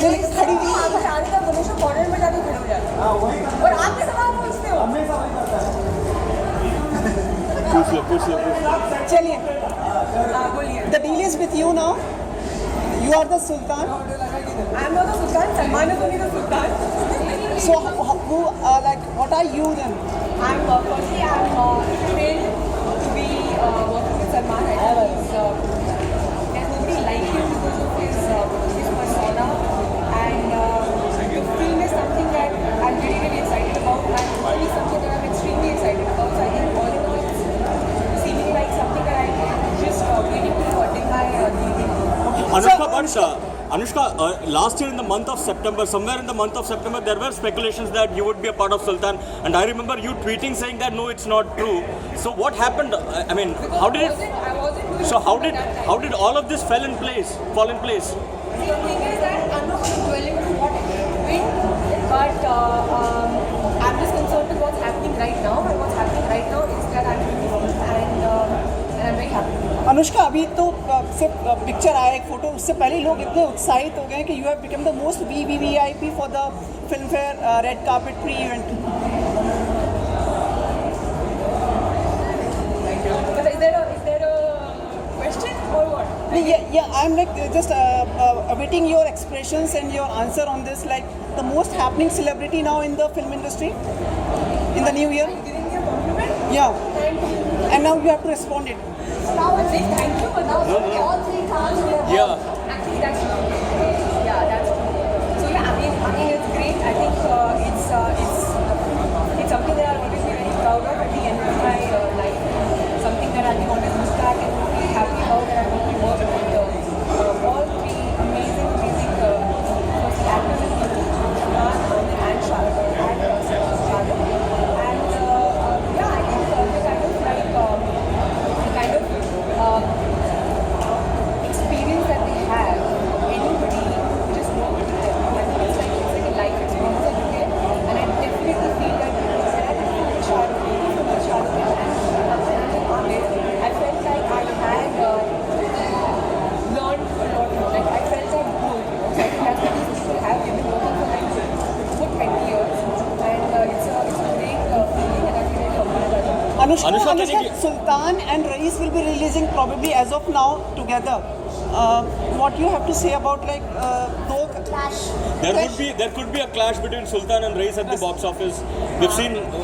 मुझे लेकर खड़ी हुई हमेशा हमेशा कॉर्नर में जाके खड़े हो जाते हैं और आप कैसे सवाल पूछते हो? पूछ लो चलिए बोलिए। The deal is with you now you are the sultan I am not the sultan, Salman is only the sultan. so who like what are you then I'm firstly I'm thrilled to be working with Salman. I think there's nobody like him because of his persona, and the film is something that I'm really excited about, and really something that I'm extremely excited about. So I think all in all, it's seeming like something that I'm just waiting to attend my DVD. Anushka, last year in the month of September, somewhere in the month of September, there were speculations that you would be a part of Sultan, and I remember you tweeting saying that no, it's not true. So what happened? I mean, how did it? I wasn't doing So how anything at that time. did all of this fall in place? The thing is that I'm not going to dwell into what went, but I'm just concerned with what's happening right now, and what's happening right now is that I'm beautiful, and I'm very happy. Anushka अभी तो सिर्फ picture आया एक photo उससे पहले लोग इतने उत्साहित हो गए कि you have become the most VVVIP for the film fair red carpet pre event But is there a question or what? Yeah, I'm like just awaiting your expressions and your answer on this. Like the most happening celebrity now in the film industry in the new year. Are you giving me a compliment? Yeah, Thank you. and now you have to respond it. Now I'm saying thank you, but now all three cards we have. Yeah. Actually, that's true. Yeah, that's true. So yeah, I mean it's great. I think it's something that I'll always be very proud of at the end of my life. Something that I can always look back and be happy about that I've only worked with all three amazing first actors and people, Shahid, Amir and Shahid and Shahid. And yeah, I think the kind of like the kind of experience that they have, anybody just walk with them. I think it's like a life experience that you get, and I definitely feel that Shahid and Amir, I felt like I had learned a lot more. Like I felt like growth. So I think that's what these people have. They've been working for like good 20 years, and it's a great feeling, and I feel very humbled by that. Anushka, Anushka, can you give- Sultan and Raees will be releasing probably as of now together. What you have to say about like There could be a clash between Sultan and Raees at the box office. We've seen